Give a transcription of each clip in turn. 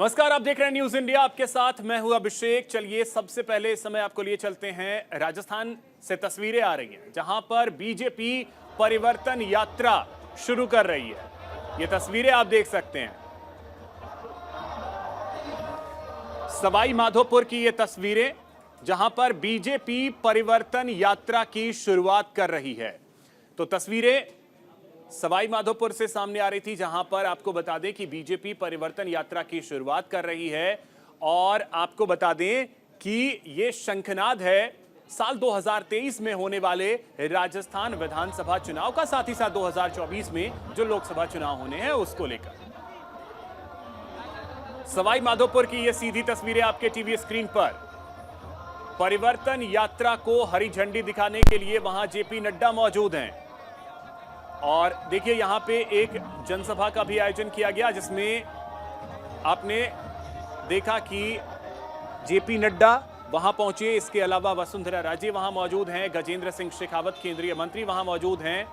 नमस्कार, आप देख रहे हैं न्यूज इंडिया। आपके साथ मैं हूं अभिषेक। चलिए सबसे पहले इस समय आपको लिए चलते हैं राजस्थान से। तस्वीरें आ रही हैं जहां पर बीजेपी परिवर्तन यात्रा शुरू कर रही है। ये तस्वीरें आप देख सकते हैं, सवाई माधोपुर की ये तस्वीरें जहां पर बीजेपी परिवर्तन यात्रा की शुरुआत कर रही है। तो तस्वीरें सवाई माधोपुर से सामने आ रही थी, जहां पर आपको बता दें कि बीजेपी परिवर्तन यात्रा की शुरुआत कर रही है। और आपको बता दें कि ये शंखनाद है साल 2023 में होने वाले राजस्थान विधानसभा चुनाव का, साथ ही साथ 2024 में जो लोकसभा चुनाव होने हैं उसको लेकर। सवाई माधोपुर की ये सीधी तस्वीरें आपके टीवी स्क्रीन पर। परिवर्तन यात्रा को हरी झंडी दिखाने के लिए वहां जेपी नड्डा मौजूद हैं। और देखिए यहां पे एक जनसभा का भी आयोजन किया गया, जिसमें आपने देखा कि जेपी नड्डा वहां पहुंचे। इसके अलावा वसुंधरा राजे वहां मौजूद हैं, गजेंद्र सिंह शेखावत केंद्रीय मंत्री वहां मौजूद हैं।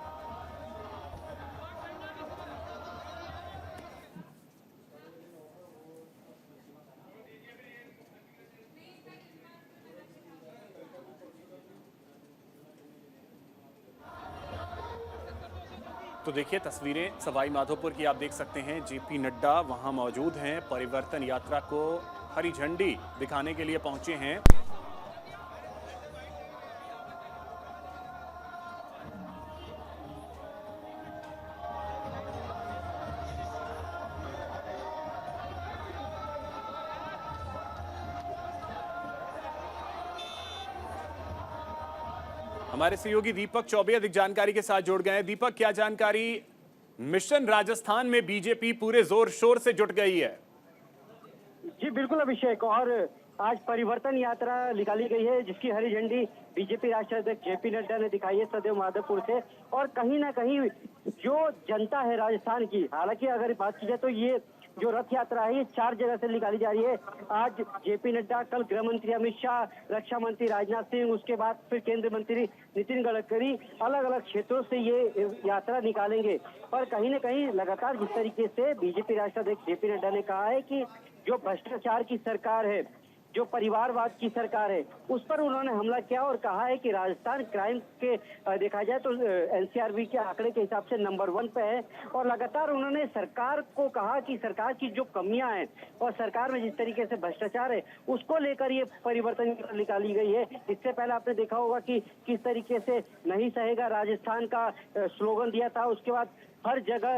तो देखिए तस्वीरें सवाई माधोपुर की आप देख सकते हैं। जेपी नड्डा वहां मौजूद हैं, परिवर्तन यात्रा को हरी झंडी दिखाने के लिए पहुंचे हैं। हमारे सहयोगी दीपक चौबे अधिक जानकारी के साथ जुड़ गए हैं। दीपक, क्या जानकारी? मिशन राजस्थान में बीजेपी पूरे जोर शोर से जुट गई है। जी बिल्कुल अभिषेक, और आज परिवर्तन यात्रा निकाली गई है, जिसकी हरी झंडी बीजेपी राष्ट्रीय अध्यक्ष जेपी नड्डा ने दिखाई है सदैव माधोपुर से। और कहीं ना कहीं जो जनता है राजस्थान की, हालांकि अगर बात की जाए तो ये जो रथ यात्रा है ये 4 जगह से निकाली जा रही है। आज जेपी नड्डा, कल गृह मंत्री अमित शाह, रक्षा मंत्री राजनाथ सिंह, उसके बाद फिर केंद्रीय मंत्री नितिन गडकरी अलग अलग क्षेत्रों से ये यात्रा निकालेंगे। पर कहीं न कहीं लगातार जिस तरीके से बीजेपी राष्ट्रीय अध्यक्ष जेपी नड्डा ने कहा है कि जो भ्रष्टाचार की सरकार है, जो परिवारवाद की सरकार है, उस पर उन्होंने हमला किया और कहा है कि राजस्थान क्राइम के देखा जाए तो एनसीआरबी के आंकड़े के हिसाब से नंबर 1 पे है। और लगातार उन्होंने सरकार को कहा कि सरकार की जो कमियां हैं और सरकार में जिस तरीके से भ्रष्टाचार है, उसको लेकर ये परिवर्तन निकाली गई है। इससे पहले आपने देखा होगा कि किस तरीके से नहीं सहेगा राजस्थान का स्लोगन दिया था। उसके बाद हर जगह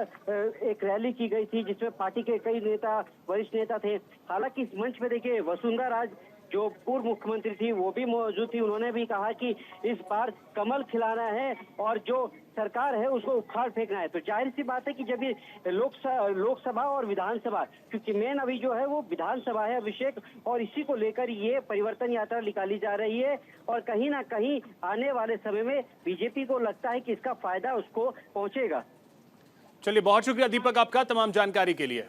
एक रैली की गई थी, जिसमें पार्टी के कई नेता, वरिष्ठ नेता थे। हालांकि इस मंच पे देखिए वसुंधरा राजे, जो पूर्व मुख्यमंत्री थी, वो भी मौजूद थी। उन्होंने भी कहा कि इस बार कमल खिलाना है और जो सरकार है उसको उखाड़ फेंकना है। तो जाहिर सी बात है कि जब ये लोकसभा और विधानसभा, क्योंकि मेन अभी जो है वो विधानसभा है अभिषेक, और इसी को लेकर ये परिवर्तन यात्रा निकाली जा रही है। और कहीं ना कहीं आने वाले समय में बीजेपी को लगता है कि इसका फायदा उसको पहुंचेगा। चलिए, बहुत शुक्रिया दीपक आपका तमाम जानकारी के लिए।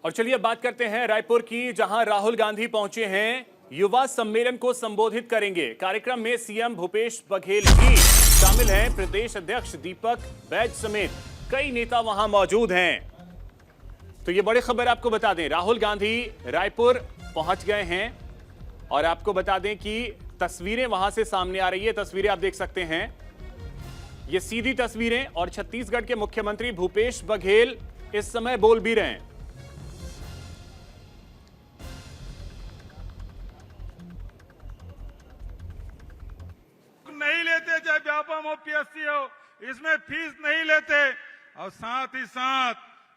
और चलिए बात करते हैं रायपुर की, जहां राहुल गांधी पहुंचे हैं, युवा सम्मेलन को संबोधित करेंगे। कार्यक्रम में सीएम भूपेश बघेल भी शामिल हैं। प्रदेश अध्यक्ष दीपक बैज समेत कई नेता वहां मौजूद हैं। तो ये बड़ी खबर आपको बता दें, राहुल गांधी रायपुर पहुंच गए हैं। और आपको बता दें कि तस्वीरें वहां से सामने आ रही है। तस्वीरें आप देख सकते हैं, ये सीधी तस्वीरें। और छत्तीसगढ़ के मुख्यमंत्री भूपेश बघेल इस समय बोल भी रहे हैं। नहीं लेते, चाहे व्यापम हो, पीएससी हो, इसमें फीस नहीं लेते। और साथ ही साथ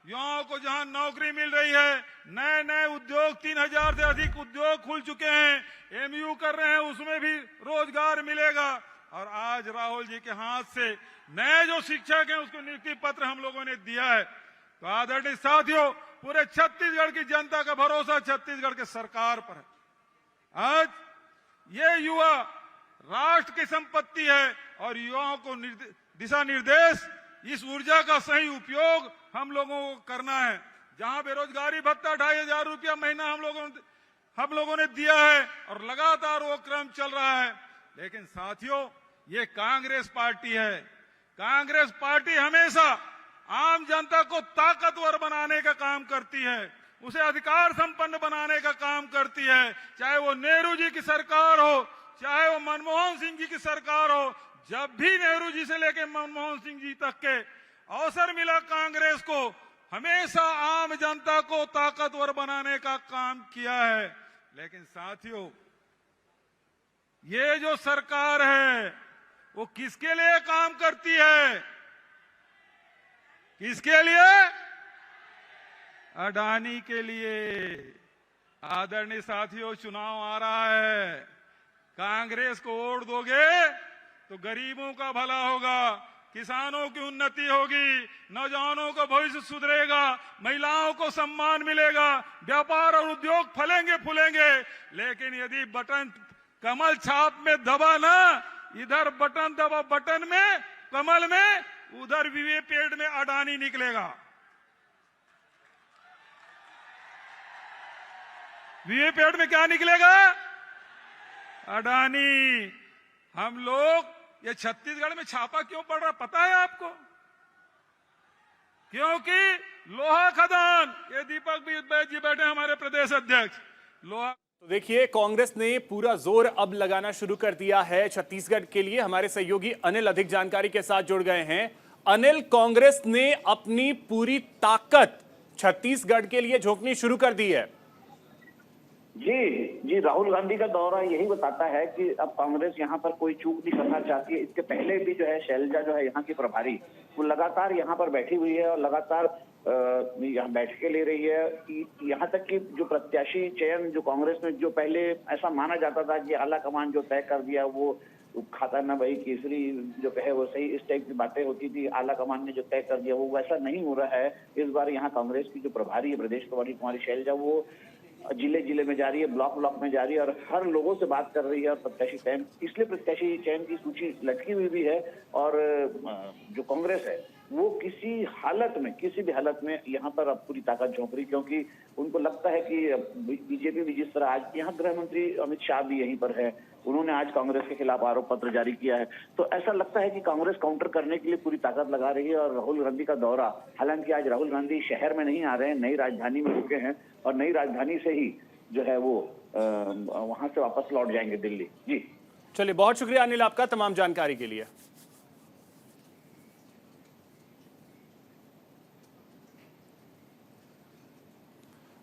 युवाओं को जहां नौकरी मिल रही है, नए नए उद्योग, 3000 से अधिक उद्योग खुल चुके हैं, एमयू कर रहे हैं, उसमें भी रोजगार मिलेगा। और आज राहुल जी के हाथ से नए जो शिक्षक हैं उसको नियुक्ति पत्र हम लोगों ने दिया है। तो आदरणीय साथियों, पूरे छत्तीसगढ़ की जनता का भरोसा छत्तीसगढ़ के सरकार पर है। आज ये युवा राष्ट्र की संपत्ति है और युवाओं को दिशा निर्देश, इस ऊर्जा का सही उपयोग हम लोगों को करना है। जहां बेरोजगारी भत्ता 2500 रुपया महीना हम लोगों ने दिया है और लगातार वो क्रम चल रहा है। लेकिन साथियों, ये कांग्रेस पार्टी है, कांग्रेस पार्टी हमेशा आम जनता को ताकतवर बनाने का काम करती है, उसे अधिकार संपन्न बनाने का काम करती है। चाहे वो नेहरू जी की सरकार हो, चाहे वो मनमोहन सिंह जी की सरकार हो, जब भी नेहरू जी से लेकर मनमोहन सिंह जी तक के अवसर मिला कांग्रेस को, हमेशा आम जनता को ताकतवर बनाने का काम किया है। लेकिन साथियों, ये जो सरकार है वो किसके लिए काम करती है? किसके लिए? अडानी के लिए। आदरणीय साथियों, चुनाव आ रहा है, कांग्रेस को वोट दोगे तो गरीबों का भला होगा, किसानों की उन्नति होगी, नौजवानों का भविष्य सुधरेगा, महिलाओं को सम्मान मिलेगा, व्यापार और उद्योग फलेंगे फूलेंगे। लेकिन यदि बटन कमल छाप में दबा ना, इधर बटन दबा बटन में, कमल में, उधर वीवीपैट में अडानी निकलेगा। वीवीपैट में क्या निकलेगा? अडानी। हम लोग ये छत्तीसगढ़ में छापा क्यों पड़ रहा पता है आपको? क्योंकि लोहा खदान, ये दीपक जी बैठे हमारे प्रदेश अध्यक्ष, लोहा। तो देखिए, कांग्रेस ने पूरा जोर अब लगाना शुरू कर दिया है छत्तीसगढ़ के लिए। हमारे सहयोगी अनिल अधिक जानकारी के साथ जुड़ गए हैं। अनिल, कांग्रेस ने अपनी पूरी ताकत छत्तीसगढ़ के लिए झोंकनी शुरू कर दी है। जी, राहुल गांधी का दौरा यही बताता है कि अब कांग्रेस यहाँ पर कोई चूक नहीं करना चाहती है। इसके पहले भी जो है शैलजा जो है यहाँ की प्रभारी, वो लगातार यहाँ पर बैठी हुई है और लगातार यहाँ बैठकें ले रही है। यहाँ तक कि जो प्रत्याशी चयन जो कांग्रेस में जो पहले ऐसा माना जाता था कि आला कमान जो तय कर दिया वो खाता ना भाई केसरी जो कहे वो सही, इस टाइप की बातें होती थी, आला कमान ने जो तय कर दिया वो वैसा नहीं हो रहा है। इस बार यहाँ कांग्रेस की जो प्रभारी है प्रदेश प्रभारी कुमारी शैलजा, वो जिले जिले में जा रही है, ब्लॉक ब्लॉक में जा रही है और हर लोगों से बात कर रही है। और प्रत्याशी चयन, इसलिए प्रत्याशी चयन की सूची लटकी हुई भी है। और जो कांग्रेस है वो किसी भी हालत में यहाँ पर अब पूरी ताकत झोंक रही, क्योंकि उनको लगता है कि बीजेपी भी जिस तरह आज यहाँ गृह मंत्री अमित शाह भी यहीं पर है, उन्होंने आज कांग्रेस के खिलाफ आरोप पत्र जारी किया है, तो ऐसा लगता है कि कांग्रेस काउंटर करने के लिए पूरी ताकत लगा रही है। और राहुल गांधी का दौरा, हालांकि आज राहुल गांधी शहर में नहीं आ रहे हैं, नई राजधानी में रुके हैं और नई राजधानी से ही जो है वो वहां से वापस लौट जाएंगे दिल्ली। जी चलिए, बहुत शुक्रिया अनिल आपका तमाम जानकारी के लिए।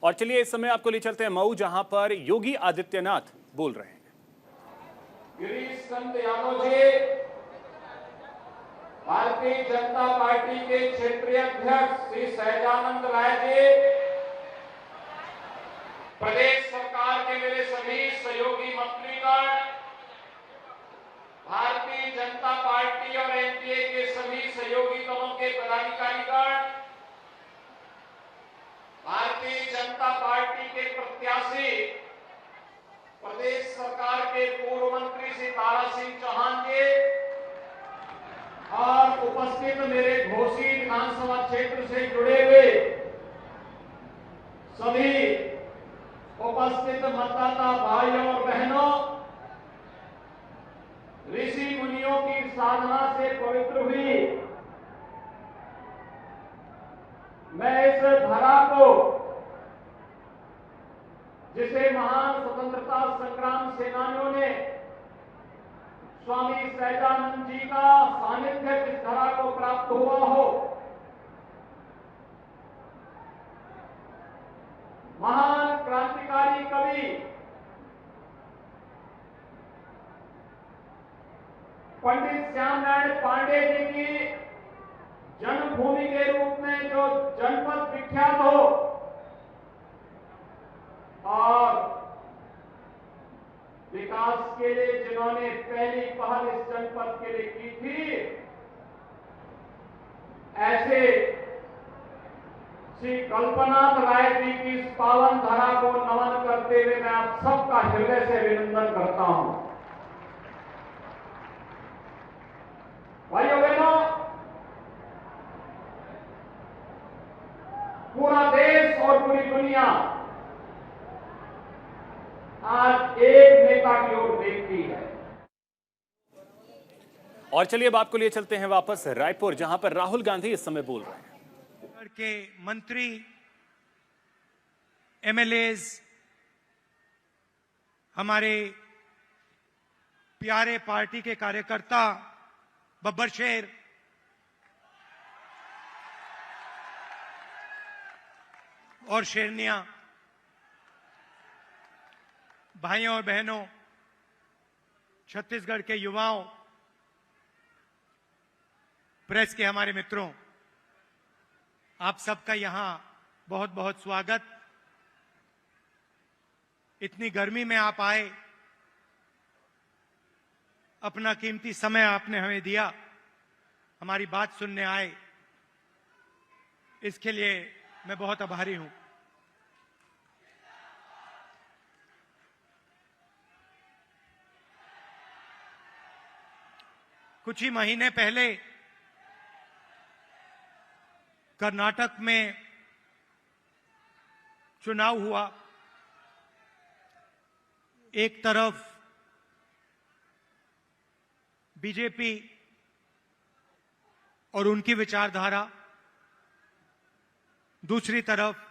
और चलिए इस समय आपको ले चलते हैं मऊ, जहां पर योगी आदित्यनाथ बोल रहे हैं। गिरीश चंद्र यादव जी भारतीय जनता पार्टी के क्षेत्रीय अध्यक्ष श्री सहजानंद राय जी, प्रदेश सरकार के मेरे सभी सहयोगी मंत्रीगण, भारतीय जनता पार्टी और एनडीए के सभी सहयोगी दलों के पदाधिकारीगण, भारतीय जनता पार्टी के प्रत्याशी प्रदेश सरकार के पूर्व मंत्री श्री तारा सिंह चौहान जी और उपस्थित मेरे घोसी विधानसभा क्षेत्र से जुड़े हुए सभी उपस्थित मतदाता भाइयों और बहनों, ऋषि मुनियों की साधना से पवित्र हुई मैं इस धरा को, जिसे महान स्वतंत्रता संग्राम सेनानियों ने स्वामी सहजानंद जी का सानिध्य जिस धरा को प्राप्त हुआ हो, महान क्रांतिकारी कवि पंडित श्यामनारायण पांडे जी की जन्मभूमि के रूप में जो जनपद विख्यात हो और विकास के लिए जिन्होंने पहली पहल इस जनपद के लिए की थी, ऐसे श्री कल्पनाथ राय जी की इस पावन धरा को नमन करते हुए मैं आप सबका हृदय से अभिनंदन करता हूं। भाइयों बहनों, पूरा देश और पूरी दुनिया आज एक नेता की ओर देखती है। और चलिए अब आपको लिए चलते हैं वापस रायपुर, जहां पर राहुल गांधी इस समय बोल रहे हैं। के मंत्री, एमएलएज, हमारे प्यारे पार्टी के कार्यकर्ता, बब्बर शेर, और शेरनिया, भाइयों और बहनों, छत्तीसगढ़ के युवाओं, प्रेस के हमारे मित्रों, आप सबका यहां बहुत बहुत स्वागत। इतनी गर्मी में आप आए, अपना कीमती समय आपने हमें दिया, हमारी बात सुनने आए, इसके लिए मैं बहुत आभारी हूं। कुछ ही महीने पहले कर्नाटक में चुनाव हुआ। एक तरफ बीजेपी और उनकी विचारधारा, दूसरी तरफ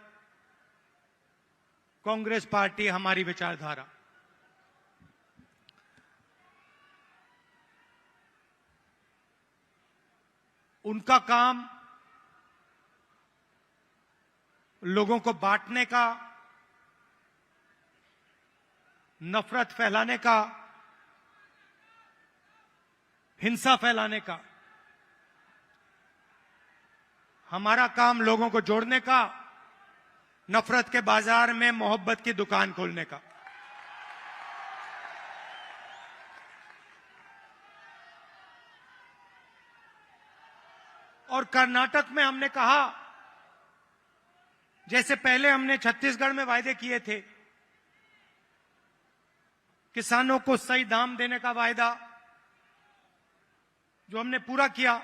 कांग्रेस पार्टी, हमारी विचारधारा। उनका काम लोगों को बांटने का, नफरत फैलाने का, हिंसा फैलाने का। हमारा काम लोगों को जोड़ने का, नफरत के बाजार में मोहब्बत की दुकान खोलने का। और कर्नाटक में हमने कहा, जैसे पहले हमने छत्तीसगढ़ में वायदे किए थे, किसानों को सही दाम देने का वायदा जो हमने पूरा किया,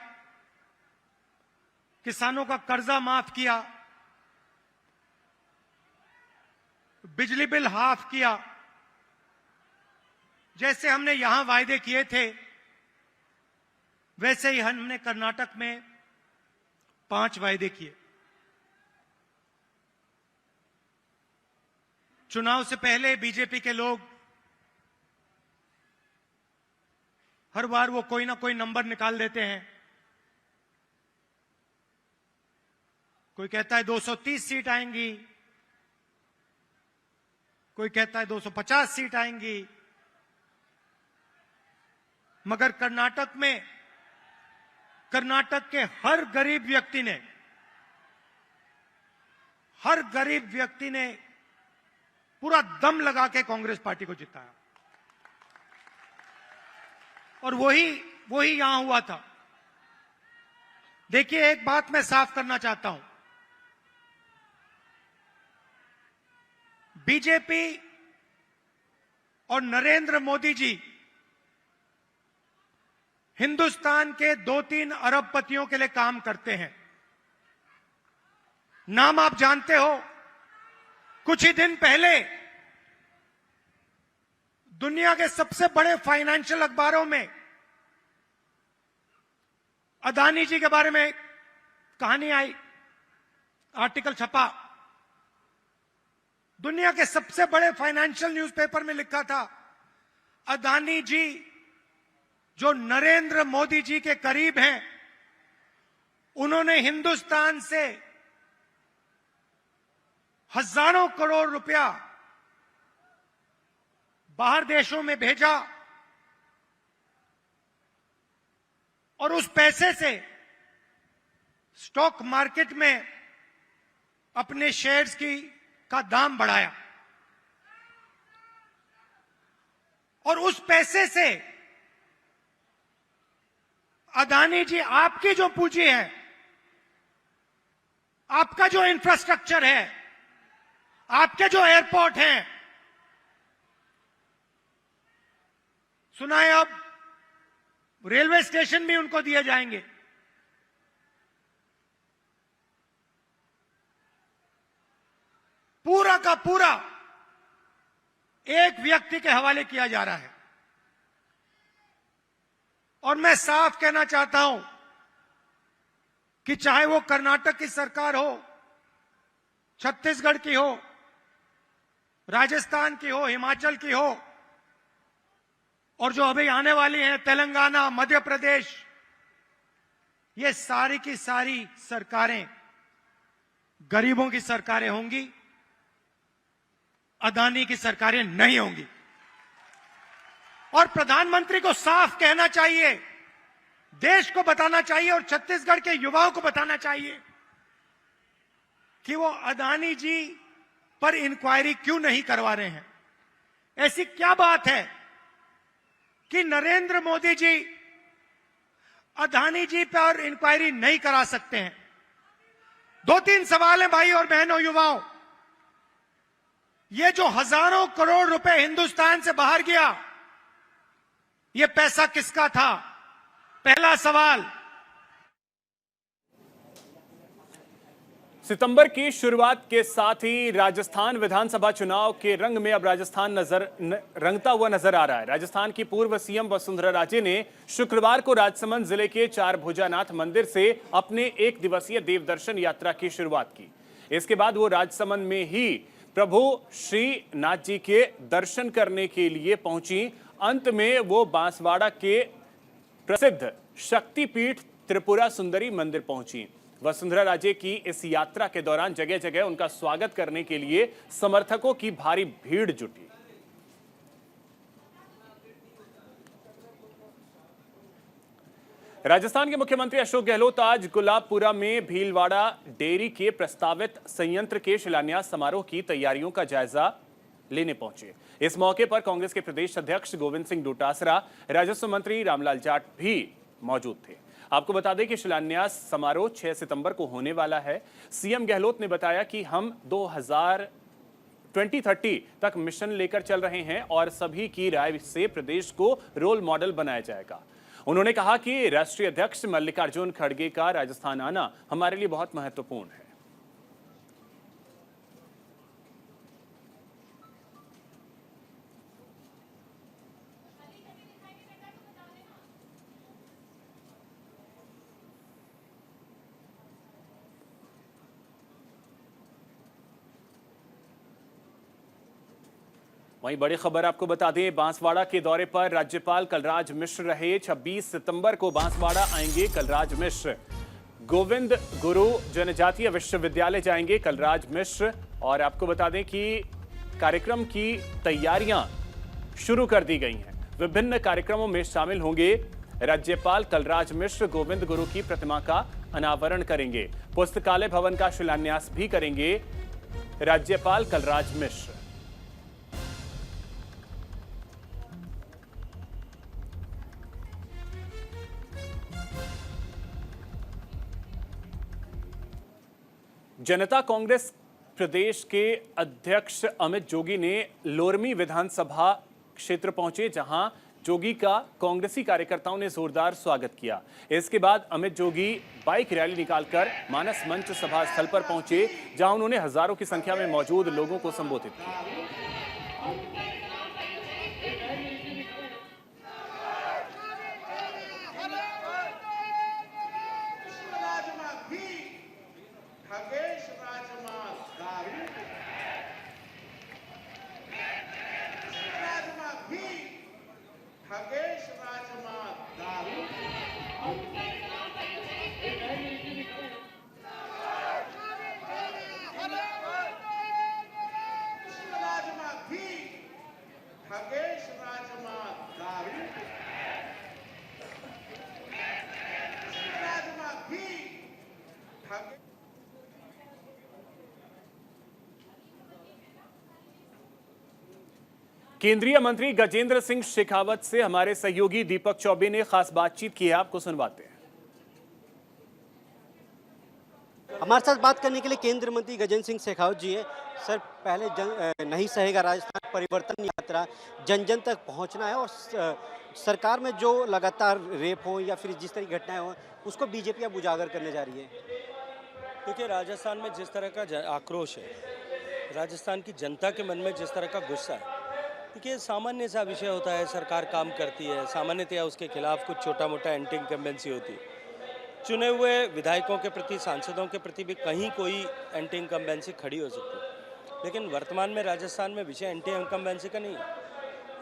किसानों का कर्जा माफ किया, बिजली बिल हाफ किया, जैसे हमने यहां वायदे किए थे, वैसे ही हमने कर्नाटक में 5 वायदे किए। चुनाव से पहले बीजेपी के लोग हर बार वो कोई ना कोई नंबर निकाल देते हैं। कोई कहता है 230 सीट आएंगी, कोई कहता है 250 सीट आएंगी, मगर कर्नाटक में, कर्नाटक के हर गरीब व्यक्ति ने पूरा दम लगा के कांग्रेस पार्टी को जिताया। और वही यहां हुआ था। देखिए, एक बात मैं साफ करना चाहता हूं, बीजेपी और नरेंद्र मोदी जी हिंदुस्तान के 2-3 अरबपतियों के लिए काम करते हैं। नाम आप जानते हो। कुछ ही दिन पहले दुनिया के सबसे बड़े फाइनेंशियल अखबारों में अदानी जी के बारे में कहानी आई, आर्टिकल छपा। दुनिया के सबसे बड़े फाइनेंशियल न्यूज़पेपर में लिखा था, अदानी जी जो नरेंद्र मोदी जी के करीब हैं, उन्होंने हिंदुस्तान से हजारों करोड़ रुपया बाहर देशों में भेजा और उस पैसे से स्टॉक मार्केट में अपने शेयर्स का दाम बढ़ाया। और उस पैसे से अदानी जी, आपकी जो पूंजी है, आपका जो इंफ्रास्ट्रक्चर है, आपके जो एयरपोर्ट हैं, सुना है अब रेलवे स्टेशन भी उनको दिए जाएंगे। पूरा का पूरा एक व्यक्ति के हवाले किया जा रहा है। और मैं साफ कहना चाहता हूं कि चाहे वो कर्नाटक की सरकार हो, छत्तीसगढ़ की हो, राजस्थान की हो, हिमाचल की हो, और जो अभी आने वाली हैं तेलंगाना, मध्य प्रदेश, ये सारी की सारी सरकारें गरीबों की सरकारें होंगी, अदानी की सरकारें नहीं होंगी। और प्रधानमंत्री को साफ कहना चाहिए, देश को बताना चाहिए और छत्तीसगढ़ के युवाओं को बताना चाहिए कि वो अदानी जी पर इंक्वायरी क्यों नहीं करवा रहे हैं। ऐसी क्या बात है कि नरेंद्र मोदी जी अदानी जी पर इंक्वायरी नहीं करा सकते हैं? 2-3 सवाल हैं भाई और बहनों, युवाओं। ये जो हजारों करोड़ रुपए हिंदुस्तान से बाहर गया, ये पैसा किसका था? पहला सवाल। सितंबर की शुरुआत के साथ ही राजस्थान विधानसभा चुनाव के रंग में अब राजस्थान रंगता हुआ नजर आ रहा है। राजस्थान की पूर्व सीएम वसुंधरा राजे ने शुक्रवार को राजसमंद जिले के चारभुजानाथ मंदिर से अपने 1 दिवसीय देवदर्शन यात्रा की शुरुआत की। इसके बाद वो राजसमंद में ही प्रभु श्री नाथ जी के दर्शन करने के लिए पहुंची। अंत में वो बांसवाड़ा के प्रसिद्ध शक्तिपीठ त्रिपुरा सुंदरी मंदिर पहुंची। वसुंधरा राजे की इस यात्रा के दौरान जगह जगह उनका स्वागत करने के लिए समर्थकों की भारी भीड़ जुटी। राजस्थान के मुख्यमंत्री अशोक गहलोत आज गुलाबपुरा में भीलवाड़ा डेयरी के प्रस्तावित संयंत्र के शिलान्यास समारोह की तैयारियों का जायजा लेने पहुंचे। इस मौके पर कांग्रेस के प्रदेश अध्यक्ष गोविंद सिंह डोटासरा, राजस्व मंत्री रामलाल जाट भी मौजूद थे। आपको बता दें कि शिलान्यास समारोह 6 सितंबर को होने वाला है। सीएम गहलोत ने बताया कि हम 2030 तक मिशन लेकर चल रहे हैं और सभी की राय से प्रदेश को रोल मॉडल बनाया जाएगा। उन्होंने कहा कि राष्ट्रीय अध्यक्ष मल्लिकार्जुन खड़गे का राजस्थान आना हमारे लिए बहुत महत्वपूर्ण है। वहीं बड़ी खबर आपको बता दें, बांसवाड़ा के दौरे पर राज्यपाल कलराज मिश्र रहे। 26 सितंबर को बांसवाड़ा आएंगे कलराज मिश्र। गोविंद गुरु जनजातीय विश्वविद्यालय जाएंगे कलराज मिश्र। और आपको बता दें कि कार्यक्रम की तैयारियां शुरू कर दी गई हैं। विभिन्न कार्यक्रमों में शामिल होंगे राज्यपाल कलराज मिश्र। गोविंद गुरु की प्रतिमा का अनावरण करेंगे। पुस्तकालय भवन का शिलान्यास भी करेंगे राज्यपाल कलराज मिश्र। जनता कांग्रेस प्रदेश के अध्यक्ष अमित जोगी ने लोरमी विधानसभा क्षेत्र पहुंचे, जहां जोगी का कांग्रेसी कार्यकर्ताओं ने जोरदार स्वागत किया। इसके बाद अमित जोगी बाइक रैली निकालकर मानस मंच सभा स्थल पर पहुंचे, जहां उन्होंने हजारों की संख्या में मौजूद लोगों को संबोधित किया। केंद्रीय मंत्री गजेंद्र सिंह शेखावत से हमारे सहयोगी दीपक चौबे ने खास बातचीत की है, आपको सुनवाते हैं। हमारे साथ बात करने के लिए केंद्रीय मंत्री गजेंद्र सिंह शेखावत जी हैं। सर, पहले नहीं सहेगा राजस्थान परिवर्तन यात्रा, जन जन तक पहुंचना है और सरकार में जो लगातार रेप हो या फिर जिस तरह की घटनाएं हो उसको बीजेपी अब उजागर करने जा रही है। क्योंकि राजस्थान में जिस तरह का आक्रोश है, राजस्थान की जनता के मन में जिस तरह का गुस्सा है, देखिए, सामान्य सा विषय होता है, सरकार काम करती है, सामान्यतया उसके खिलाफ कुछ छोटा मोटा एंटी इनकम्बेंसी होती है। चुने हुए विधायकों के प्रति, सांसदों के प्रति भी कहीं कोई एंटी इनकम्बेंसी खड़ी हो सकती है, लेकिन वर्तमान में राजस्थान में विषय एंटी इनकम्बेंसी का नहीं है।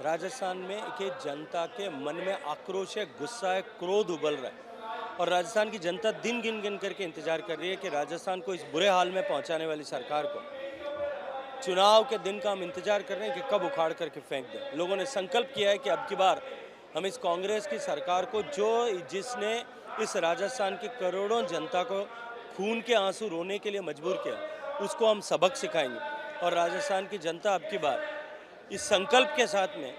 राजस्थान में कि जनता के मन में आक्रोश है, गुस्सा है, क्रोध उबल रहा है, और राजस्थान की जनता दिन गिन गिन करके इंतजार कर रही है कि राजस्थान को इस बुरे हाल में पहुंचाने वाली सरकार को, चुनाव के दिन का हम इंतजार कर रहे हैं कि कब उखाड़ करके फेंक दें। लोगों ने संकल्प किया है कि अब की बार हम इस कांग्रेस की सरकार को, जिसने इस राजस्थान की करोड़ों जनता को खून के आंसू रोने के लिए मजबूर किया, उसको हम सबक सिखाएंगे। और राजस्थान की जनता अब की बार इस संकल्प के साथ में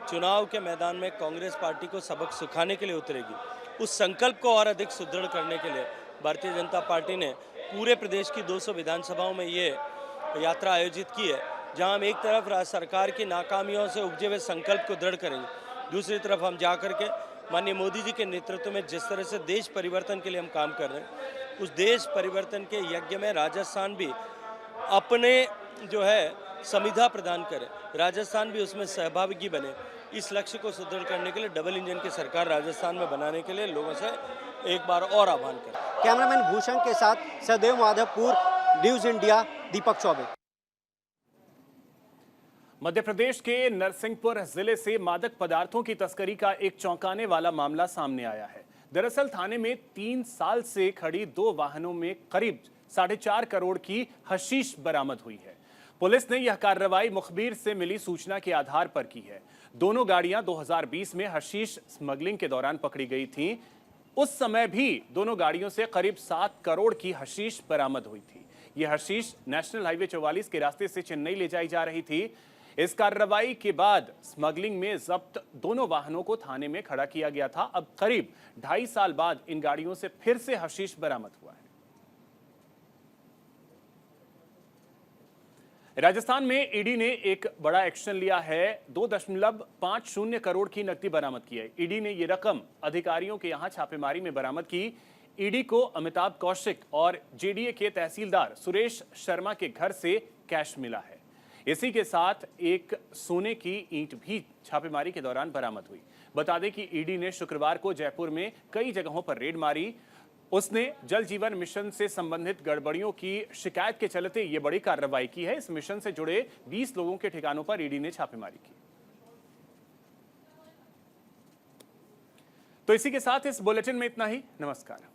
चुनाव के मैदान में कांग्रेस पार्टी को सबक सिखाने के लिए उतरेगी। उस संकल्प को और अधिक सुदृढ़ करने के लिए भारतीय जनता पार्टी ने पूरे प्रदेश की 200 विधानसभाओं में ये यात्रा आयोजित की है, जहां हम एक तरफ राज्य सरकार की नाकामियों से उपजे हुए संकल्प को दृढ़ करेंगे, दूसरी तरफ हम जाकर के माननीय मोदी जी के नेतृत्व में जिस तरह से देश परिवर्तन के लिए हम काम कर रहे हैं, उस देश परिवर्तन के यज्ञ में राजस्थान भी अपने जो है संविधा प्रदान करे, राजस्थान भी उसमें सहभागी बने। इस लक्ष्य को सुदृढ़ करने के लिए डबल इंजन की सरकार राजस्थान में बनाने के लिए लोगों से एक बार और आह्वान करें। कैमरामैन भूषण के साथ सदैव माधवपुर, न्यूज इंडिया, दीपक चौबे। मध्य प्रदेश के नरसिंहपुर जिले से मादक पदार्थों की तस्करी का एक चौंकाने वाला मामला सामने आया है। दरअसल थाने में 3 साल से खड़ी 2 वाहनों में करीब 4.5 करोड़ की हशीश बरामद हुई है। पुलिस ने यह कार्रवाई मुखबिर से मिली सूचना के आधार पर की है। दोनों गाड़ियां 2020 में हशीश स्मगलिंग के दौरान पकड़ी गई थीं। उस समय भी दोनों गाड़ियों से करीब 7 करोड़ की हशीश बरामद हुई थी। यह हशीश नेशनल हाईवे 44 के रास्ते से चेन्नई ले जाई जा रही थी। इस कार्रवाई के बाद स्मगलिंग में जब्त दोनों वाहनों को थाने में खड़ा किया गया था। अब करीब 2.5 साल बाद इन गाड़ियों से फिर से हशीश बरामद हुआ है। राजस्थान में ईडी ने एक बड़ा एक्शन लिया है। 2.50 करोड़ की नकदी बरामद की है। ईडी ने यह रकम अधिकारियों के यहां छापेमारी में बरामद की। ईडी को अमिताभ कौशिक और जेडीए के तहसीलदार सुरेश शर्मा के घर से कैश मिला है। इसी के साथ एक सोने की ईंट भी छापेमारी के दौरान बरामद हुई। बता दें कि ईडी ने शुक्रवार को जयपुर में कई जगहों पर रेड मारी। उसने जल जीवन मिशन से संबंधित गड़बड़ियों की शिकायत के चलते यह बड़ी कार्रवाई की है। इस मिशन से जुड़े 20 लोगों के ठिकानों पर ईडी ने छापेमारी की। तो इसी के साथ इस बुलेटिन में इतना ही। नमस्कार।